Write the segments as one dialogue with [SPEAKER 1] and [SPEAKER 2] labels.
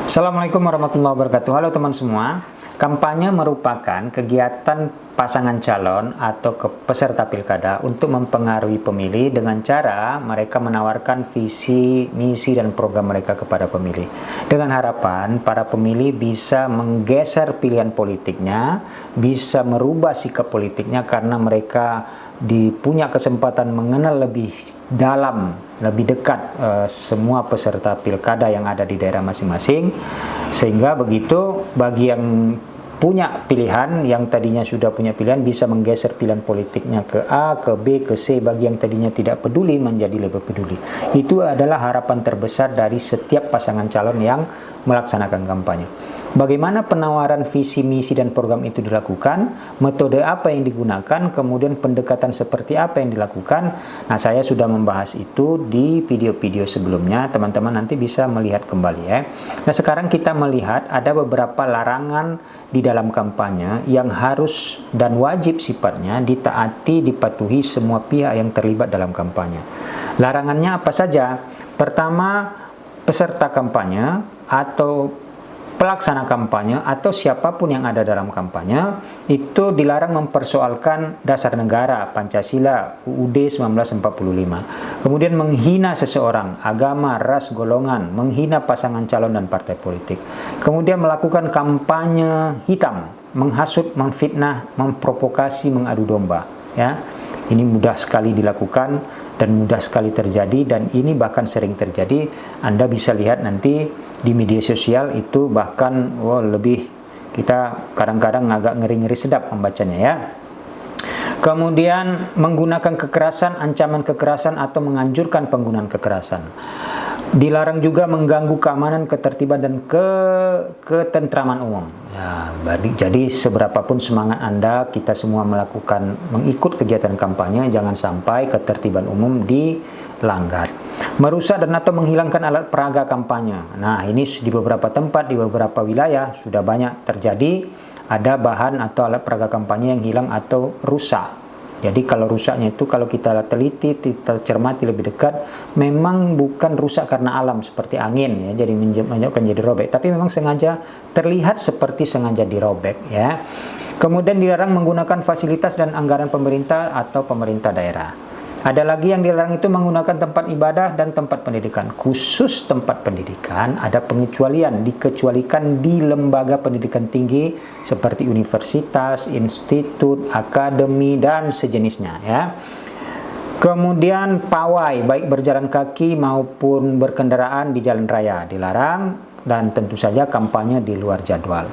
[SPEAKER 1] Assalamualaikum warahmatullahi wabarakatuh. Halo teman semua. Kampanye merupakan kegiatan pasangan calon atau peserta pilkada untuk mempengaruhi pemilih dengan cara mereka menawarkan visi, misi, dan program mereka kepada pemilih. Dengan harapan para pemilih bisa menggeser pilihan politiknya, bisa merubah sikap politiknya karena mereka punya kesempatan mengenal lebih dalam, lebih dekat semua peserta pilkada yang ada di daerah masing-masing, sehingga begitu bagi yang punya pilihan, yang tadinya sudah punya pilihan, bisa menggeser pilihan politiknya ke A, ke B, ke C. Bagi yang tadinya tidak peduli menjadi lebih peduli. Itu adalah harapan terbesar dari setiap pasangan calon yang melaksanakan kampanye. Bagaimana penawaran visi, misi, dan program itu dilakukan, metode apa yang digunakan, kemudian pendekatan seperti apa yang dilakukan. Nah, saya sudah membahas itu di video-video sebelumnya, teman-teman nanti bisa melihat kembali ya. Nah, sekarang kita melihat ada beberapa larangan di dalam kampanye yang harus dan wajib sifatnya ditaati, dipatuhi semua pihak yang terlibat dalam kampanye. Larangannya apa saja? Pertama, peserta kampanye atau pelaksana kampanye atau siapapun yang ada dalam kampanye itu dilarang mempersoalkan dasar negara, Pancasila, UUD 1945. Kemudian menghina seseorang, agama, ras, golongan, menghina pasangan calon dan partai politik. Kemudian melakukan kampanye hitam, menghasut, memfitnah, memprovokasi, mengadu domba. Ya, ini mudah sekali dilakukan dan mudah sekali terjadi, dan ini bahkan sering terjadi. Anda bisa lihat nanti di media sosial itu, bahkan lebih, kita kadang-kadang agak ngeri-ngeri sedap membacanya ya. Kemudian menggunakan kekerasan, ancaman kekerasan atau menganjurkan penggunaan kekerasan. Dilarang juga mengganggu keamanan, ketertiban, dan ketentraman umum. Ya, jadi seberapapun semangat Anda, kita semua mengikut kegiatan kampanye, jangan sampai ketertiban umum dilanggar. Merusak dan atau menghilangkan alat peraga kampanye. Nah, ini di beberapa tempat, di beberapa wilayah sudah banyak terjadi. Ada bahan atau alat peraga kampanye yang hilang atau rusak. Jadi kalau rusaknya itu, kalau kita teliti, kita cermati lebih dekat, memang bukan rusak karena alam seperti angin ya, jadi menyebabkan jadi robek, tapi memang sengaja terlihat seperti sengaja dirobek ya. Kemudian dilarang menggunakan fasilitas dan anggaran pemerintah atau pemerintah daerah. Ada lagi yang dilarang itu menggunakan tempat ibadah dan tempat pendidikan. Khusus tempat pendidikan ada pengecualian, dikecualikan di lembaga pendidikan tinggi seperti universitas, institut, akademi, dan sejenisnya ya. Kemudian pawai, baik berjalan kaki maupun berkendaraan di jalan raya dilarang, dan tentu saja kampanye di luar jadwal.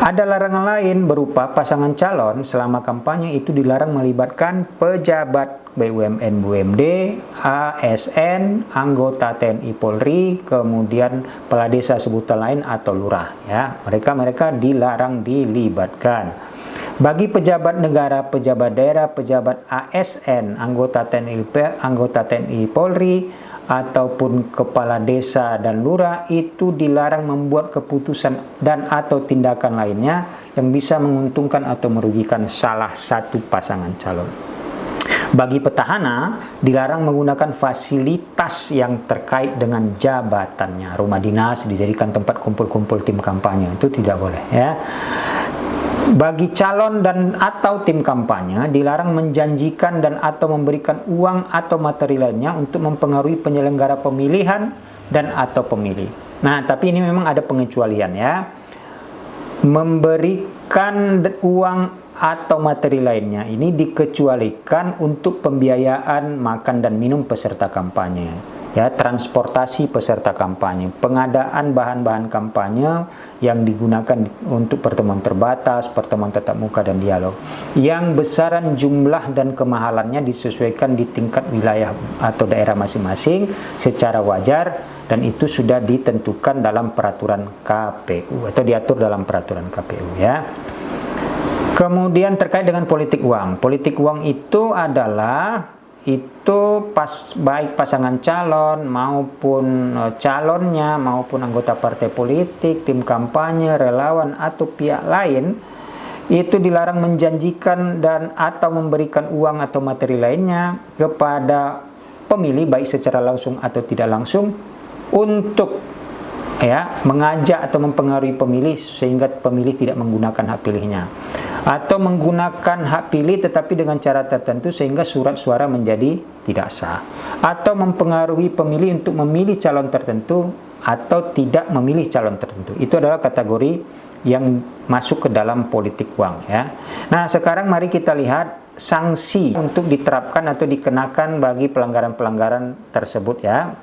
[SPEAKER 1] Ada larangan lain berupa pasangan calon selama kampanye itu dilarang melibatkan pejabat BUMN, BUMD, ASN, anggota TNI Polri, kemudian kepala desa sebutan lain atau lurah ya. Mereka dilarang dilibatkan. Bagi pejabat negara, pejabat daerah, pejabat ASN, anggota TNI Polri ataupun kepala desa dan lurah itu dilarang membuat keputusan dan atau tindakan lainnya yang bisa menguntungkan atau merugikan salah satu pasangan calon. Bagi petahana dilarang menggunakan fasilitas yang terkait dengan jabatannya. Rumah dinas dijadikan tempat kumpul-kumpul tim kampanye, itu tidak boleh ya. Bagi calon dan atau tim kampanye dilarang menjanjikan dan atau memberikan uang atau materi lainnya untuk mempengaruhi penyelenggara pemilihan dan atau pemilih. Nah, tapi ini memang ada pengecualian ya. Memberikan uang atau materi lainnya ini dikecualikan untuk pembiayaan makan dan minum peserta kampanye. Ya, transportasi peserta kampanye, pengadaan bahan-bahan kampanye yang digunakan untuk pertemuan terbatas, pertemuan tatap muka, dan dialog. Yang besaran jumlah dan kemahalannya disesuaikan di tingkat wilayah atau daerah masing-masing secara wajar, dan itu sudah ditentukan dalam peraturan KPU atau diatur dalam peraturan KPU ya. Kemudian terkait dengan politik uang. Politik uang itu adalah baik pasangan calon maupun calonnya maupun anggota partai politik, tim kampanye, relawan atau pihak lain itu dilarang menjanjikan dan atau memberikan uang atau materi lainnya kepada pemilih baik secara langsung atau tidak langsung untuk ya, mengajak atau mempengaruhi pemilih sehingga pemilih tidak menggunakan hak pilihnya, atau menggunakan hak pilih tetapi dengan cara tertentu sehingga surat suara menjadi tidak sah, atau mempengaruhi pemilih untuk memilih calon tertentu atau tidak memilih calon tertentu. Itu adalah kategori yang masuk ke dalam politik uang, ya. Nah, sekarang mari kita lihat sanksi untuk diterapkan atau dikenakan bagi pelanggaran-pelanggaran tersebut, ya.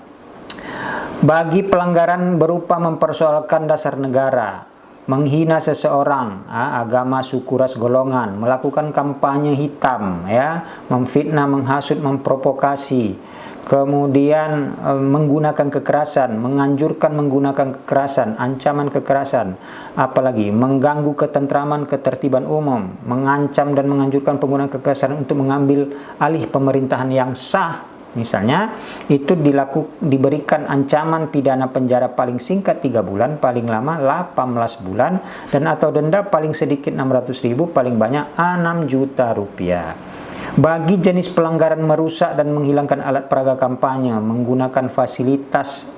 [SPEAKER 1] Bagi pelanggaran berupa mempersoalkan dasar negara, menghina seseorang, agama, suku, ras, golongan, melakukan kampanye hitam, ya, memfitnah, menghasut, memprovokasi, kemudian menggunakan kekerasan, menganjurkan menggunakan kekerasan, ancaman kekerasan, apalagi mengganggu ketentraman, ketertiban umum, mengancam dan menganjurkan penggunaan kekerasan untuk mengambil alih pemerintahan yang sah. Misalnya, itu diberikan ancaman pidana penjara paling singkat 3 bulan, paling lama 18 bulan, dan atau denda paling sedikit 600.000, paling banyak 6 juta rupiah. Bagi jenis pelanggaran merusak dan menghilangkan alat peraga kampanye, menggunakan fasilitas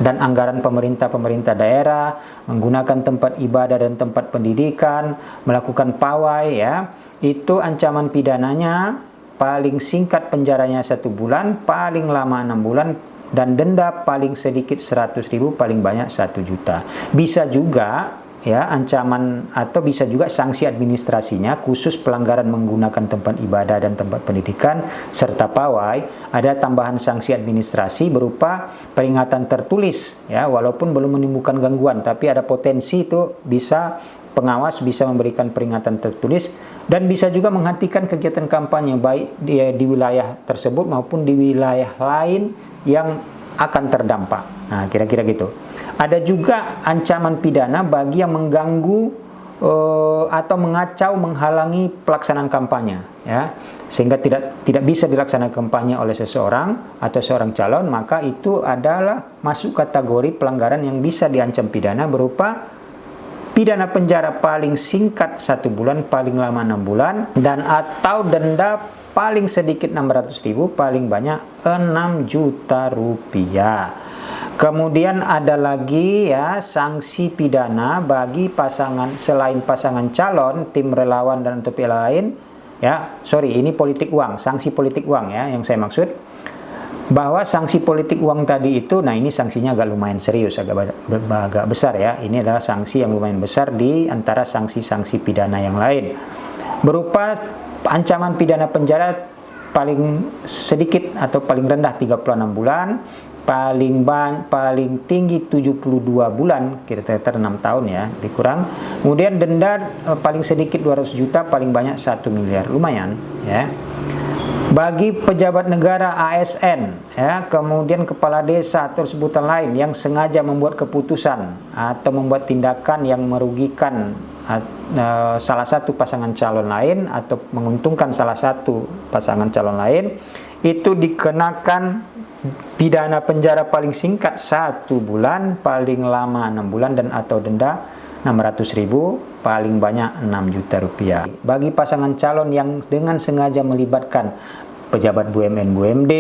[SPEAKER 1] dan anggaran pemerintah daerah, menggunakan tempat ibadah dan tempat pendidikan, melakukan pawai, ya, itu ancaman pidananya paling singkat penjaranya 1 bulan, paling lama 6 bulan, dan denda paling sedikit 100.000, paling banyak 1 juta. Bisa juga, ya, ancaman atau bisa juga sanksi administrasinya khusus pelanggaran menggunakan tempat ibadah dan tempat pendidikan serta pawai. Ada tambahan sanksi administrasi berupa peringatan tertulis, ya, walaupun belum menimbulkan gangguan, tapi ada potensi itu bisa pengawas bisa memberikan peringatan tertulis, dan bisa juga menghentikan kegiatan kampanye baik di wilayah tersebut maupun di wilayah lain yang akan terdampak. Nah, kira-kira gitu. Ada juga ancaman pidana bagi yang mengganggu atau mengacau, menghalangi pelaksanaan kampanye, ya, sehingga tidak bisa dilaksanakan kampanye oleh seseorang atau seorang calon, maka itu adalah masuk kategori pelanggaran yang bisa diancam pidana berupa pidana penjara paling singkat 1 bulan, paling lama 6 bulan, dan atau denda paling sedikit 600.000, paling banyak 6 juta rupiah. Kemudian ada lagi, ya, sanksi pidana bagi pasangan selain pasangan calon, tim relawan dan atau pihak lain, ya. Sorry, ini politik uang, sanksi politik uang, ya, yang saya maksud. Bahwa sanksi politik uang tadi itu, nah ini sanksinya agak lumayan serius, agak besar, ya. Ini adalah sanksi yang lumayan besar di antara sanksi-sanksi pidana yang lain. Berupa ancaman pidana penjara paling sedikit atau paling rendah 36 bulan, paling tinggi 72 bulan, kira-kira 6 tahun, ya, dikurang. Kemudian denda paling sedikit 200 juta, paling banyak 1 miliar, lumayan, ya. Bagi pejabat negara, ASN, ya, kemudian kepala desa atau sebutan lain yang sengaja membuat keputusan atau membuat tindakan yang merugikan salah satu pasangan calon lain atau menguntungkan salah satu pasangan calon lain, itu dikenakan pidana penjara paling singkat 1 bulan, paling lama 6 bulan, dan atau denda 600.000, paling banyak 6 juta rupiah. Bagi pasangan calon yang dengan sengaja melibatkan pejabat BUMN BUMD,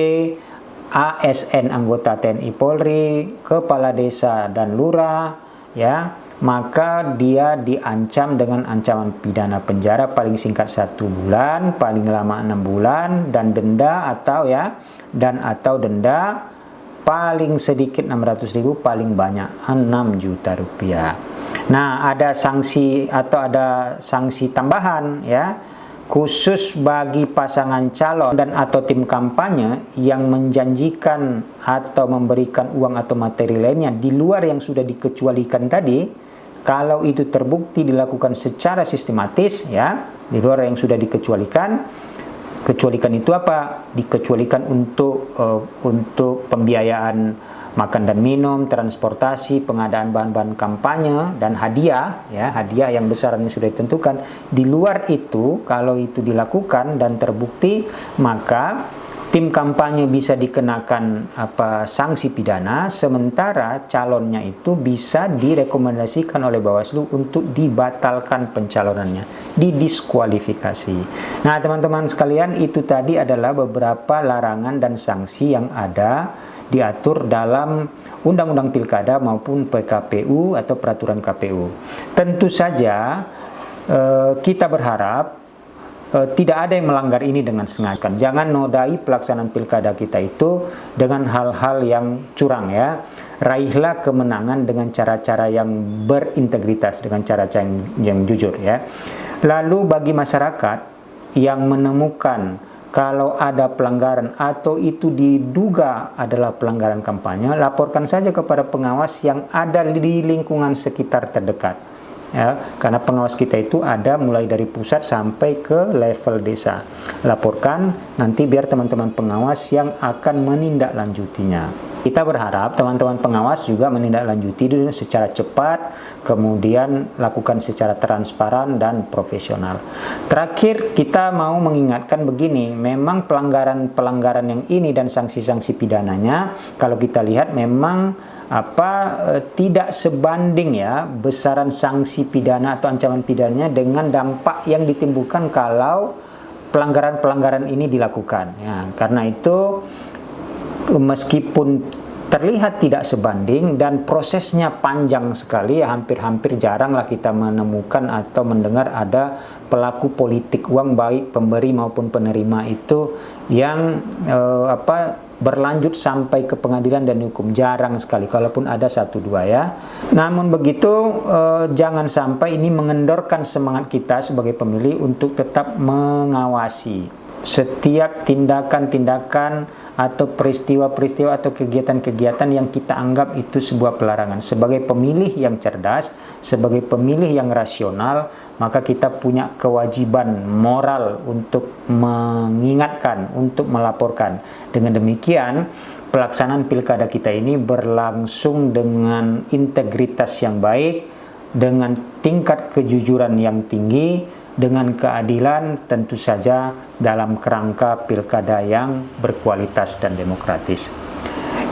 [SPEAKER 1] ASN anggota TNI Polri, kepala desa dan lurah, ya, maka dia diancam dengan ancaman pidana penjara paling singkat 1 bulan, paling lama 6 bulan, dan denda atau denda paling sedikit 600.000, paling banyak 6 juta rupiah. Nah, ada sanksi tambahan, ya, khusus bagi pasangan calon dan atau tim kampanye yang menjanjikan atau memberikan uang atau materi lainnya di luar yang sudah dikecualikan tadi. Kalau itu terbukti dilakukan secara sistematis, ya, di luar yang sudah dikecualikan. Kecualikan itu apa? Dikecualikan untuk pembiayaan makan dan minum, transportasi, pengadaan bahan-bahan kampanye, dan hadiah, ya, hadiah yang besarannya sudah ditentukan. Di luar itu, kalau itu dilakukan dan terbukti, maka tim kampanye bisa dikenakan sanksi pidana, sementara calonnya itu bisa direkomendasikan oleh Bawaslu untuk dibatalkan pencalonannya, didiskualifikasi. Nah, teman-teman sekalian, itu tadi adalah beberapa larangan dan sanksi yang ada diatur dalam Undang-Undang Pilkada maupun PKPU atau peraturan KPU. Tentu saja kita berharap tidak ada yang melanggar ini dengan sengaja. Jangan nodai pelaksanaan pilkada kita itu dengan hal-hal yang curang ya. Raihlah kemenangan dengan cara-cara yang berintegritas, dengan cara-cara yang jujur ya. Lalu bagi masyarakat yang menemukan kalau ada pelanggaran atau itu diduga adalah pelanggaran kampanye, laporkan saja kepada pengawas yang ada di lingkungan sekitar terdekat. Ya, karena pengawas kita itu ada mulai dari pusat sampai ke level desa. Laporkan, nanti biar teman-teman pengawas yang akan menindaklanjutinya. Kita berharap teman-teman pengawas juga menindaklanjuti dulu secara cepat, kemudian lakukan secara transparan dan profesional. Terakhir, kita mau mengingatkan begini, memang pelanggaran-pelanggaran yang ini dan sanksi-sanksi pidananya, kalau kita lihat memang tidak sebanding ya besaran sanksi pidana atau ancaman pidananya dengan dampak yang ditimbulkan kalau pelanggaran-pelanggaran ini dilakukan ya. Karena itu meskipun terlihat tidak sebanding dan prosesnya panjang sekali ya, hampir-hampir jaranglah kita menemukan atau mendengar ada pelaku politik uang baik pemberi maupun penerima itu yang berlanjut sampai ke pengadilan dan hukum. Jarang sekali, kalaupun ada 1-2 ya. Namun begitu jangan sampai ini mengendorkan semangat kita sebagai pemilih untuk tetap mengawasi setiap tindakan-tindakan atau peristiwa-peristiwa atau kegiatan-kegiatan yang kita anggap itu sebuah pelarangan. Sebagai pemilih yang cerdas, sebagai pemilih yang rasional, maka kita punya kewajiban moral untuk mengingatkan, untuk melaporkan. Dengan demikian, pelaksanaan pilkada kita ini berlangsung dengan integritas yang baik, dengan tingkat kejujuran yang tinggi, dengan keadilan, tentu saja dalam kerangka pilkada yang berkualitas dan demokratis.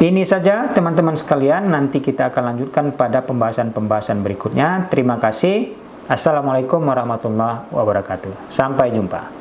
[SPEAKER 1] Ini saja teman-teman sekalian, nanti kita akan lanjutkan pada pembahasan-pembahasan berikutnya. Terima kasih. Assalamualaikum warahmatullahi wabarakatuh. Sampai jumpa.